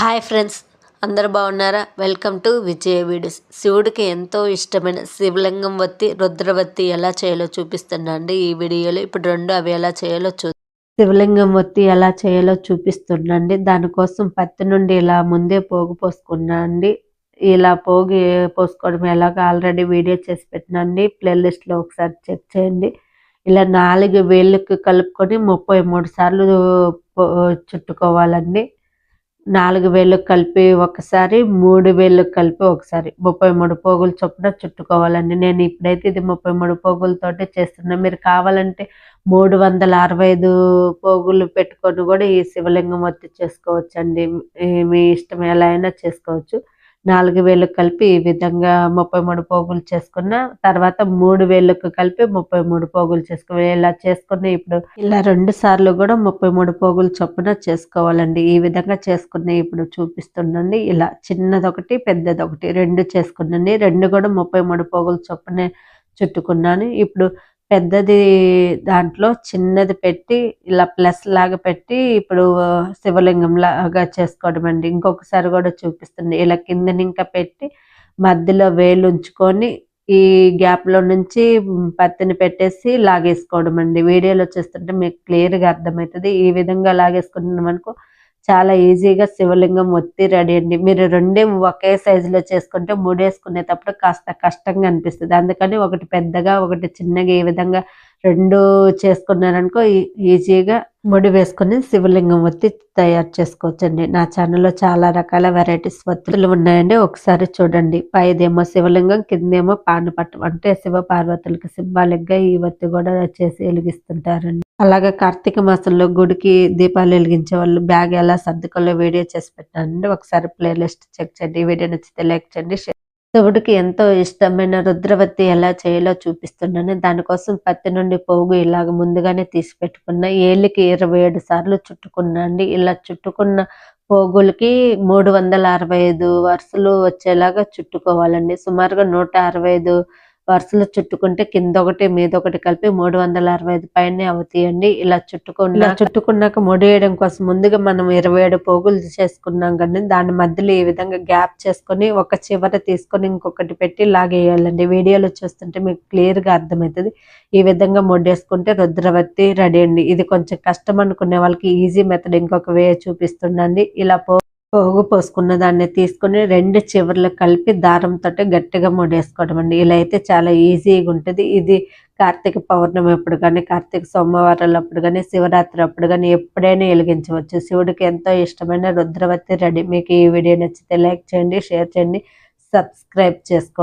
Hi friends, అందరు బాగున్నారా? Welcome to Vijaya videos. శివుడికి ఎంతో ఇష్టమైన శివలింగం వత్తి రుద్రవత్తి ఎలా చేయాలో చూపిస్తున్నా అండి ఈ వీడియోలో. ఇప్పుడు అవి ఎలా చేయాలో శివలింగం వత్తి ఎలా చేయాలో చూపిస్తున్నాండి. దానికోసం పత్తి నుండి ఇలా ముందే పోగు పోసుకున్నా అండి. ఇలా పోసుకోవడం ఎలాగో ఆల్రెడీ వీడియో చేసి పెట్టినండి, ప్లేలిస్ట్లో ఒకసారి చెక్ చేయండి. ఇలా 4 వేళ్ళకి కలుపుకొని 33 సార్లు చుట్టుకోవాలండి. 4 వేళ్ళకి కలిపి ఒకసారి, 3 వేళ్ళకి కలిపి ఒకసారి 33 పోగులు చొప్పున చుట్టుకోవాలండి. నేను ఇప్పుడైతే ఇది 33 పోగులతోటే చేస్తున్నా. మీరు కావాలంటే 365 పోగులు పెట్టుకొని కూడా ఈ శివలింగం ఒత్తి చేసుకోవచ్చండి. మీ ఇష్టం, ఎలా అయినా చేసుకోవచ్చు. 4 వేళ్ళకి కలిపి ఈ విధంగా 33 పోగులు చేసుకున్న తర్వాత 3 వేళ్ళకు కలిపి 33 పోగులు చేసుకోవాలి. ఇలా చేసుకున్న ఇప్పుడు ఇలా 2 సార్లు కూడా 33 పోగులు చొప్పున చేసుకోవాలండి. ఈ విధంగా చేసుకున్న ఇప్పుడు చూపిస్తుండండి. ఇలా చిన్నదొకటి పెద్దదొకటి 2 చేసుకున్నాండి. 2 కూడా 33 పోగులు చొప్పునే చుట్టుకున్నాను. ఇప్పుడు పెద్దది దాంట్లో చిన్నది పెట్టి ఇలా ప్లస్ లాగా పెట్టి ఇప్పుడు శివలింగం లాగా చేసుకోవడం అండి. ఇంకొకసారి కూడా చూపిస్తుంది. ఇలా కిందని ఇంకా పెట్టి మధ్యలో వేలు ఉంచుకొని ఈ గ్యాప్లో నుంచి పత్తిని పెట్టేసి లాగేసుకోవడం అండి. వీడియోలో చూస్తుంటే మీకు క్లియర్గా అర్థమవుతుంది. ఈ విధంగా లాగేసుకున్నాం అనుకో చాలా ఈజీగా శివలింగం ఒత్తి రెడీ అండి. మీరు 2 ఒకే సైజులో చేసుకుంటే ముడేసుకునేటప్పుడు కాస్త కష్టంగా అనిపిస్తుంది. అందుకని ఒకటి పెద్దగా ఒకటి చిన్నగా ఈ విధంగా 2 చేసుకున్నారనుకో ఈజీగా ముడి వేసుకొని శివలింగం ఒత్తి తయారు చేసుకోవచ్చండి. నా ఛానల్లో చాలా రకాల వెరైటీస్ ఒత్తులు ఉన్నాయండి, ఒకసారి చూడండి. పైదేమో శివలింగం, కిందేమో పానపట్టం, అంటే శివ పార్వతులకి సింబాలిక్గా ఈ ఒత్తి కూడా చేసి వెలిగిస్తుంటారండి. అలాగే కార్తీక మాసంలో గుడికి దీపాలు వెలిగించే వాళ్ళు బ్యాగ్ ఎలా సర్దుకోవాలో వీడియో చేసి పెట్టానండి. ఒకసారి ప్లేలిస్ట్ చెక్ చేయండి. ఈ వీడియో నచ్చితే లైక్ చేయండి. శివుడికి ఎంతో ఇష్టమైన రుద్రవత్తి ఎలా చేయాలో చూపిస్తున్నాను. దానికోసం పత్తి నుండి పోగు ఇలాగ ముందుగానే తీసి పెట్టుకున్న ఏళ్ళకి 27 సార్లు చుట్టుకున్నా అండి. ఇలా చుట్టుకున్న పోగులకి 365 వరుసలు వచ్చేలాగా చుట్టుకోవాలండి. సుమారుగా 165 వరుసలు చుట్టుకుంటే కింద ఒకటి మీద ఒకటి కలిపి 365 పైనే అవుతాయండి. ఇలా చుట్టుకున్నాక ముడేయడం కోసం ముందుగా మనం 27 పోగులు చేసుకున్నాం కానీ దాని మధ్యలో ఈ విధంగా గ్యాప్ చేసుకొని ఒక చివర తీసుకొని ఇంకొకటి పెట్టి లాగేయాలండి. వీడియోలో చూస్తుంటే మీకు క్లియర్గా అర్థమవుతుంది. ఈ విధంగా ముడేసుకుంటే రుద్రవత్తి రెడీ అండి. ఇది కొంచెం కష్టం అనుకునే వాళ్ళకి ఈజీ మెథడ్ ఇంకొక వే చూపిస్తుండండి. ఇలా పోగు పోసుకున్న దాన్ని తీసుకుని 2 చివర్లు కలిపి దారంతో గట్టిగా ముడేసుకోవడం అండి. ఇలా అయితే చాలా ఈజీగా ఉంటుంది. ఇది కార్తీక పౌర్ణమి అప్పుడు కానీ, కార్తీక సోమవారాలు అప్పుడు కానీ, శివరాత్రి అప్పుడు కానీ ఎప్పుడైనా వెలిగించవచ్చు. శివుడికి ఎంతో ఇష్టమైన రుద్రవత్తి రెడీ. మీకు ఈ వీడియో నచ్చితే లైక్ చేయండి, షేర్ చేయండి, సబ్స్క్రైబ్ చేసుకోండి.